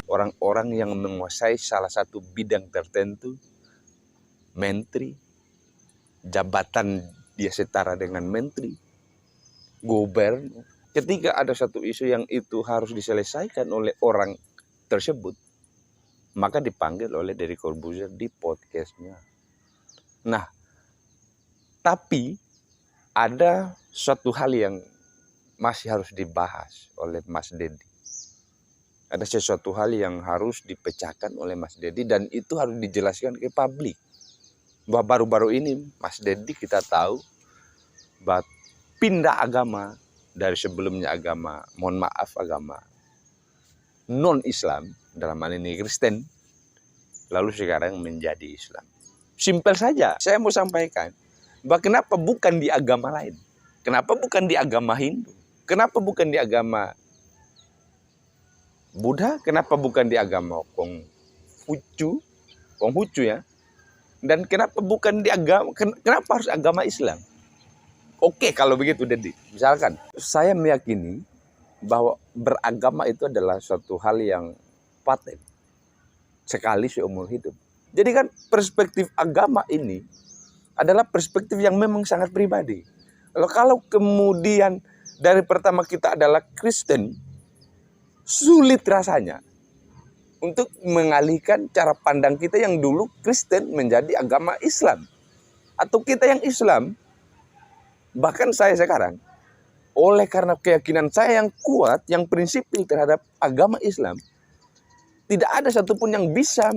orang-orang yang menguasai salah satu bidang tertentu, menteri, jabatan dia setara dengan menteri, gubernur. Ketika ada satu isu yang itu harus diselesaikan oleh orang tersebut, maka dipanggil oleh Deddy Corbuzier di podcastnya. Nah, tapi ada suatu hal yang masih harus dibahas oleh Mas Deddy. Ada sesuatu hal yang harus dipecahkan oleh Mas Deddy dan itu harus dijelaskan ke publik. Bahwa baru-baru ini Mas Deddy kita tahu bahwa pindah agama dari sebelumnya agama non-Islam, dalam hal ini Kristen, lalu sekarang menjadi Islam. Simpel saja, saya mau sampaikan bahwa kenapa bukan di agama lain? Kenapa bukan di agama Hindu? Kenapa bukan di agama Buddha? Kenapa bukan di agama Konghucu ya? Dan kenapa bukan di agama? Kenapa harus agama Islam? Oke, kalau begitu Deddy, misalkan saya meyakini bahwa beragama itu adalah suatu hal yang paten sekali seumur hidup. Jadi kan perspektif agama ini adalah perspektif yang memang sangat pribadi. Kalau kemudian dari pertama kita adalah Kristen, sulit rasanya untuk mengalihkan cara pandang kita yang dulu Kristen menjadi agama Islam. Atau kita yang Islam, bahkan saya sekarang, oleh karena keyakinan saya yang kuat, yang prinsipil terhadap agama Islam, tidak ada satupun yang bisa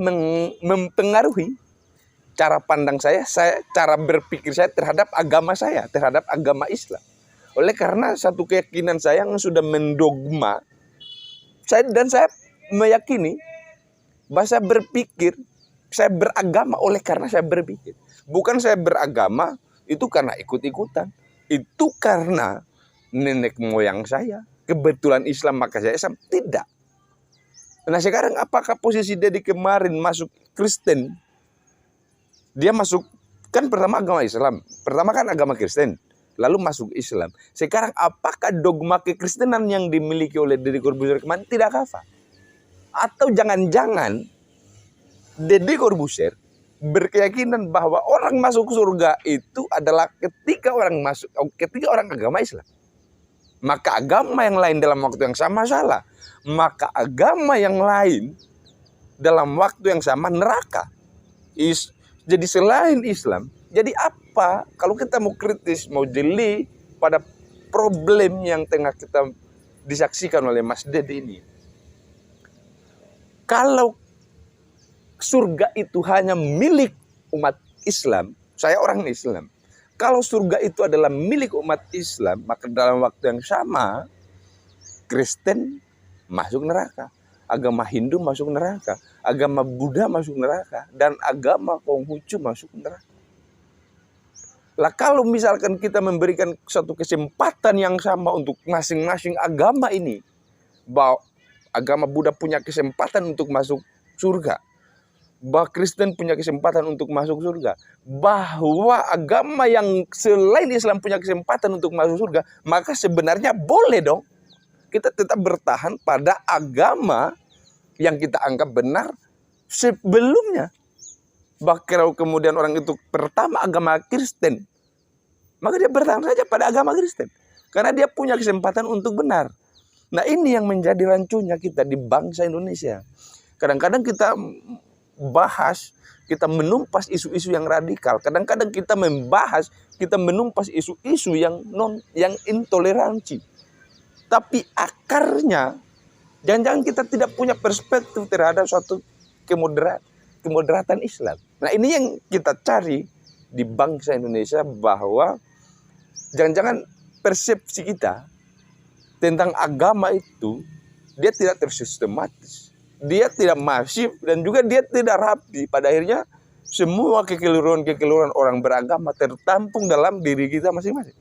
mempengaruhi cara pandang saya, cara berpikir saya terhadap agama saya, terhadap agama Islam. Oleh karena satu keyakinan saya yang sudah mendogma, saya meyakini bahwa saya berpikir, saya beragama oleh karena saya berpikir. Bukan saya beragama itu karena ikut-ikutan. Itu karena nenek moyang saya kebetulan Islam maka saya Islam. Tidak. Nah sekarang apakah posisi Deddy kemarin masuk Kristen? Dia masuk, kan pertama agama Islam. Pertama kan agama Kristen. Lalu masuk Islam. Sekarang apakah dogma kekristenan yang dimiliki oleh Deddy Corbuzier kemarin tidak kafah? Atau jangan-jangan Deddy Corbuzier berkeyakinan bahwa orang masuk surga itu adalah ketika orang agama Islam. Maka agama yang lain dalam waktu yang sama salah. Maka agama yang lain dalam waktu yang sama neraka. Jadi selain Islam, jadi apa kalau kita mau kritis, mau jeli pada problem yang tengah kita disaksikan oleh Mas Deddy ini. Kalau surga itu hanya milik umat Islam, saya orang Islam. Kalau surga itu adalah milik umat Islam, maka dalam waktu yang sama Kristen masuk neraka, agama Hindu masuk neraka, agama Buddha masuk neraka, dan agama Konghucu masuk neraka. Lah kalau misalkan kita memberikan satu kesempatan yang sama untuk masing-masing agama ini, bahwa agama Buddha punya kesempatan untuk masuk surga, bahwa Kristen punya kesempatan untuk masuk surga, bahwa agama yang selain Islam punya kesempatan untuk masuk surga, maka sebenarnya boleh dong kita tetap bertahan pada agama yang kita anggap benar sebelumnya. Bahkan kalau kemudian orang itu pertama agama Kristen, maka dia bertahan saja pada agama Kristen. Karena dia punya kesempatan untuk benar. Nah ini yang menjadi rancunya kita di bangsa Indonesia. Kadang-kadang kita bahas, kita menumpas isu-isu yang radikal. Kadang-kadang kita menumpas isu-isu yang intoleransi. Tapi akarnya, jangan-jangan kita tidak punya perspektif terhadap suatu kemoderatan Islam. Nah ini yang kita cari di bangsa Indonesia, bahwa jangan-jangan persepsi kita tentang agama itu, dia tidak tersistematis, dia tidak masif, dan juga dia tidak rapi. Pada akhirnya semua kekeliruan orang beragama tertampung dalam diri kita masing-masing.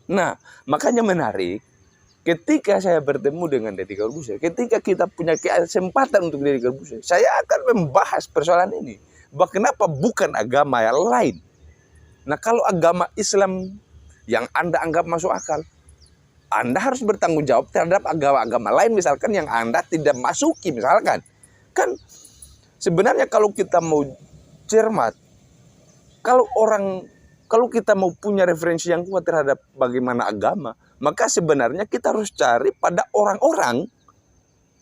Nah makanya menarik, ketika saya bertemu dengan Deddy Corbuzier, ketika kita punya kesempatan untuk Deddy Corbuzier, saya akan membahas persoalan ini. Bahwa kenapa bukan agama yang lain? Nah kalau agama Islam yang Anda anggap masuk akal, Anda harus bertanggung jawab terhadap agama-agama lain misalkan yang Anda tidak masuki misalkan. Kan sebenarnya kalau kita mau cermat, kalau kita mau punya referensi yang kuat terhadap bagaimana agama, maka sebenarnya kita harus cari pada orang-orang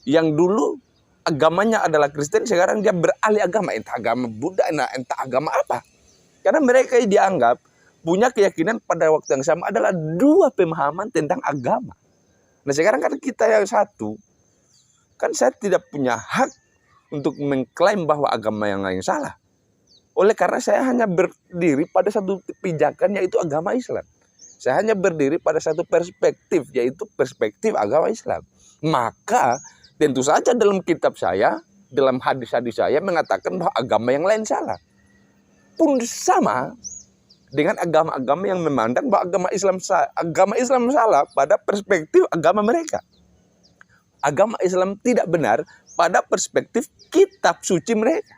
yang dulu agamanya adalah Kristen, sekarang dia beralih agama, entah agama Buddha, entah agama apa. Karena mereka dianggap punya keyakinan pada waktu yang sama adalah dua pemahaman tentang agama. Nah sekarang kan kita yang satu, kan saya tidak punya hak untuk mengklaim bahwa agama yang lain salah. Oleh karena saya hanya berdiri pada satu pijakan, yaitu agama Islam. Saya hanya berdiri pada satu perspektif, yaitu perspektif agama Islam. Maka tentu saja dalam kitab saya, dalam hadis-hadis saya mengatakan bahwa agama yang lain salah. Pun sama dengan agama-agama yang memandang bahwa agama Islam salah pada perspektif agama mereka. Agama Islam tidak benar pada perspektif kitab suci mereka.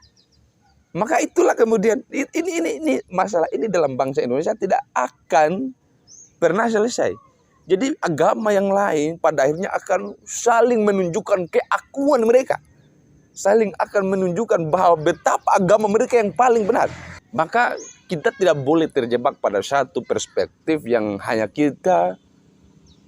Maka itulah kemudian ini masalah ini dalam bangsa Indonesia tidak akan pernah selesai. Jadi agama yang lain pada akhirnya akan saling menunjukkan keakuan mereka. Saling akan menunjukkan bahwa betapa agama mereka yang paling benar. Maka kita tidak boleh terjebak pada satu perspektif yang hanya kita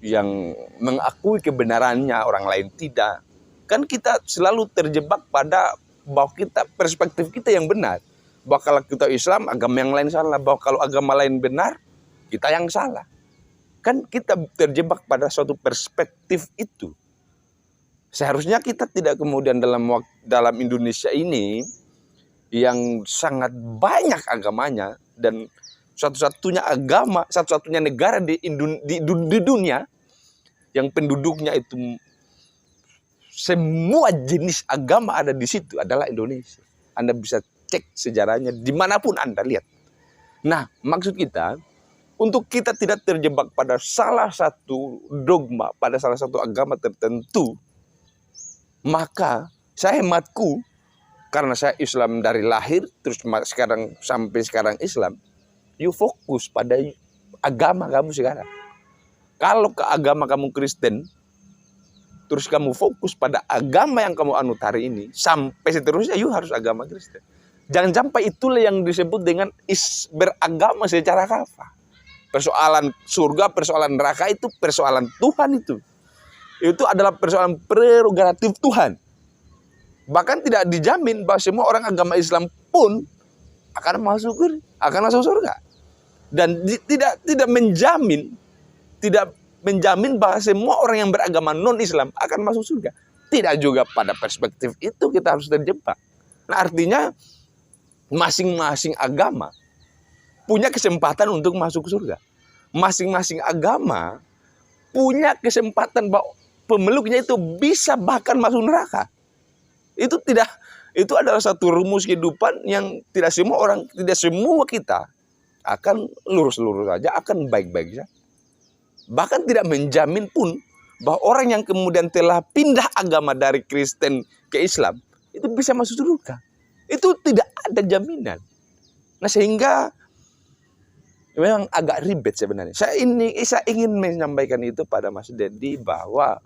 yang mengakui kebenarannya, orang lain tidak. Kan kita selalu terjebak pada bahwa perspektif kita yang benar. Bahwa kalau kita Islam, agama yang lain salah. Bahwa kalau agama lain benar, kita yang salah. Kan kita terjebak pada suatu perspektif itu. Seharusnya kita tidak kemudian dalam Indonesia ini yang sangat banyak agamanya dan satu-satunya negara di dunia yang penduduknya itu semua jenis agama ada di situ adalah Indonesia. Anda bisa cek sejarahnya dimanapun Anda lihat. Nah, maksud kita untuk kita tidak terjebak pada salah satu dogma, pada salah satu agama tertentu, maka saya hematku, karena saya Islam dari lahir, terus sampai sekarang Islam, you fokus pada agama kamu sekarang. Kalau ke agama kamu Kristen, terus kamu fokus pada agama yang kamu anut hari ini, sampai seterusnya you harus agama Kristen. Jangan sampai itulah yang disebut dengan beragama secara kafah. Persoalan surga, persoalan neraka itu persoalan Tuhan itu. Itu adalah persoalan prerogatif Tuhan. Bahkan tidak dijamin bahwa semua orang agama Islam pun akan masuk surga. Dan tidak menjamin bahwa semua orang yang beragama non-Islam akan masuk surga. Tidak juga pada perspektif itu kita harus terjebak. Nah, artinya masing-masing agama punya kesempatan untuk masuk surga. Masing-masing agama punya kesempatan bahwa pemeluknya itu bisa bahkan masuk neraka. Itu adalah satu rumus kehidupan yang tidak semua kita akan lurus-lurus saja, akan baik-baik saja. Bahkan tidak menjamin pun bahwa orang yang kemudian telah pindah agama dari Kristen ke Islam itu bisa masuk surga. Itu tidak ada jaminan. Nah, sehingga memang agak ribet sebenarnya. Saya ingin menyampaikan itu pada Mas Dedi bahwa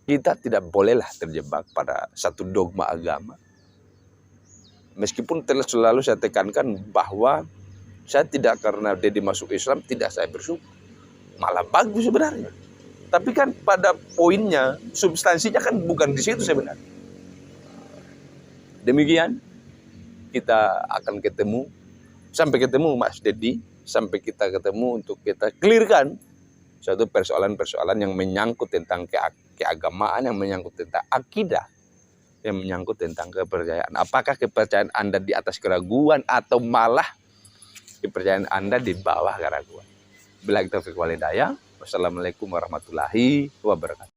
kita tidak bolehlah terjebak pada satu dogma agama. Meskipun selalu saya tekankan bahwa saya tidak karena Dedi masuk Islam tidak saya bersyukur. Malah bagus sebenarnya. Tapi kan pada poinnya, substansinya kan bukan di situ sebenarnya. Demikian kita akan ketemu. Sampai ketemu Mas Dedi, sampai kita ketemu untuk kita clearkan suatu persoalan-persoalan yang menyangkut tentang keagamaan, yang menyangkut tentang akidah, yang menyangkut tentang kepercayaan. Apakah kepercayaan Anda di atas keraguan atau malah kepercayaan Anda di bawah keraguan? Billahi taufiq wal hidayah. Wassalamualaikum warahmatullahi wabarakatuh.